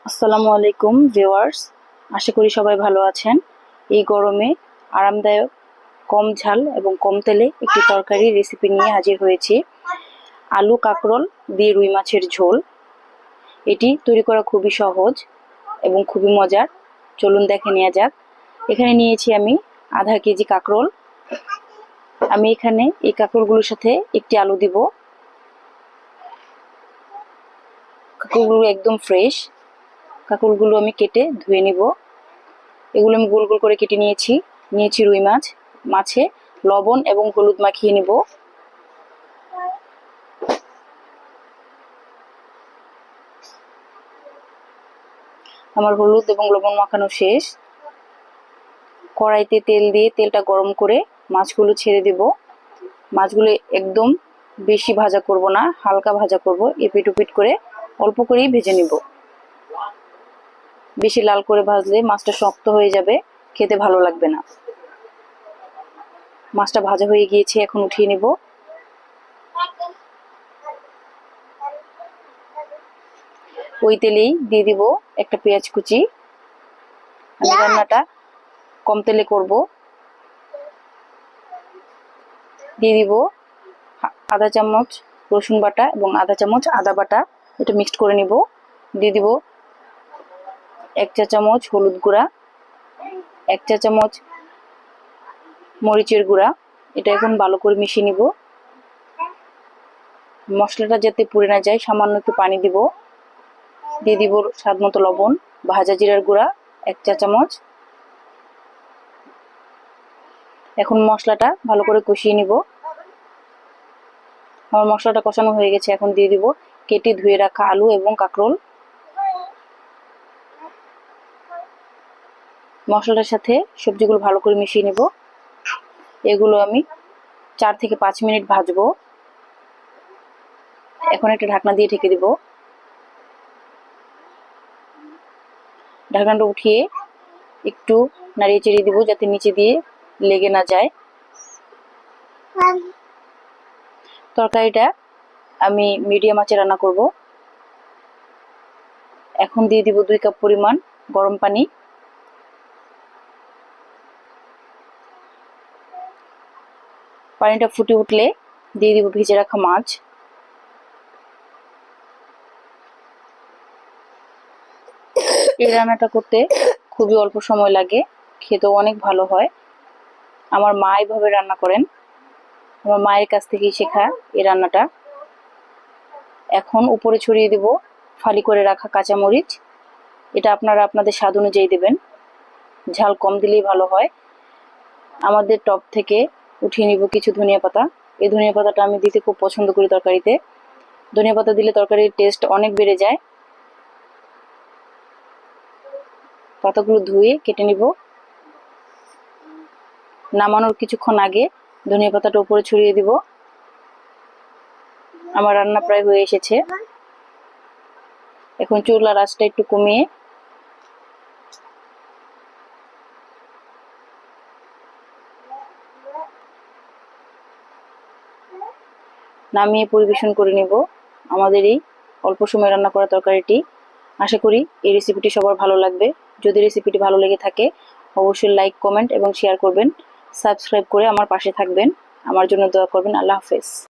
আসসালামু আলাইকুম ভিউয়ার্স, আশা করি সবাই ভালো আছেন। এই গরমে আরামদায়ক, কম ঝাল এবং কম তেলে একটি তরকারি রেসিপি নিয়ে হাজির হয়েছি। আলু কাঁকরোল দিয়ে রুই মাছের ঝোল। এটি তৈরি করা খুবই সহজ এবং খুবই মজার। চলুন দেখে নেওয়া যাক। এখানে নিয়েছি আমি আধা কেজি কাঁকরোল। আমি এখানে এই কাঁকরোলগুলোর সাথে একটি আলু দিব। কাঁকরোলগুলো একদম ফ্রেশ। কাঁকরোলগুলো আমি কেটে ধুয়ে নিব। এগুলো আমি গোল গোল করে কেটে নিয়েছি রুই মাছ। মাছে লবণ এবং হলুদ মাখিয়ে নিব। আমার হলুদ এবং লবণ মাখানো শেষ। কড়াইতে তেল দিয়ে তেলটা গরম করে মাছগুলো ছেড়ে দেব। মাছগুলো একদম বেশি ভাজা করব না, হালকা ভাজা করব। এপিট ওপিট করে অল্প করেই ভেজে নিব। বেশি লাল করে ভাজলে মাছটা শক্ত হয়ে যাবে, খেতে ভালো লাগবে না। মাছটা ভাজা হয়ে গিয়েছে, এখন উঠিয়ে নেব। ওই তেলেই দিয়ে দিব একটা পেঁয়াজ কুচি। আমি রান্নাটা কম তেলে করব। দিয়ে দিব আধা চামচ রসুন বাটা এবং আধা চামচ আদা বাটা, এটা মিক্সড করে নিব। দিয়ে দিব 1 চা চামচ হলুদ গুঁড়া, 1 চা চামচ মরিচের গুঁড়া। এটা এখন ভালো করে মিশিয়ে নিব। মশলাটা যাতে পুড়ে না যায় সামান্য একটু পানি দিব। দিয়ে দিব স্বাদ মতো লবণ, ভাজা জিরার গুঁড়া 1 চা চামচ। এখন মশলাটা ভালো করে কষিয়ে নিব। আমার মশলাটা কষানো হয়ে গেছে, এখন দিয়ে দিব কেটে ধুয়ে রাখা আলু এবং কাঁকরোল। মশলাটার সাথে সবজিগুলো ভালো করে মিশিয়ে নিব। এগুলো আমি 4 থেকে 5 মিনিট ভাজবো। এখন একটা ঢাকনা দিয়ে ঢেকে দিব। ঢাকনাটা উঠিয়ে একটু নাড়িয়ে চেড়িয়ে দিব যাতে নিচে দিয়ে লেগে না যায়। তরকারিটা আমি মিডিয়াম আঁচে রান্না করব। এখন দিয়ে দিব 2 কাপ পরিমাণ গরম পানি। পানিটা ফুটে উঠলে দিয়ে দিব ভেজে রাখা মাছ। এই রান্নাটা করতে খুবই অল্প সময় লাগে, খেতেও অনেক ভালো হয়। আমার মা এইভাবে রান্না করেন, আমার মায়ের কাছ থেকেই শেখা এই রান্নাটা। এখন উপরে ছড়িয়ে দেব ফালি করে রাখা কাঁচামরিচ। এটা আপনারা আপনাদের স্বাদ অনুযায়ী দেবেন, ঝাল কম দিলেই ভালো হয়। আমাদের টপ থেকে উঠিয়ে নিব কিছু ধনিয়া পাতা। এই ধনিয়া পাতাটা আমি দিতে খুব পছন্দ করি তরকারিতে। ধনিয়া পাতা দিলে তরকারির টেস্ট অনেক বেড়ে যায়। পাতাগুলো ধুয়ে কেটে নিব। নামানোর কিছুক্ষণ আগে ধনিয়া পাতাটা উপরে ছড়িয়ে দিব। আমার রান্না প্রায় হয়ে এসেছে। এখন চুলার আঁচটা একটু কমিয়ে নামিয়ে পরিবেশন করে নেব আমাদের এই অল্প সময় রান্না করা তরকারিটি। আশা করি এই রেসিপিটি সবার ভালো লাগবে। যদি রেসিপিটি ভালো লেগে থাকে অবশ্যই লাইক, কমেন্ট এবং শেয়ার করবেন। সাবস্ক্রাইব করে আমার পাশে থাকবেন। আমার জন্য দোয়া করবেন। আল্লাহ হাফেজ।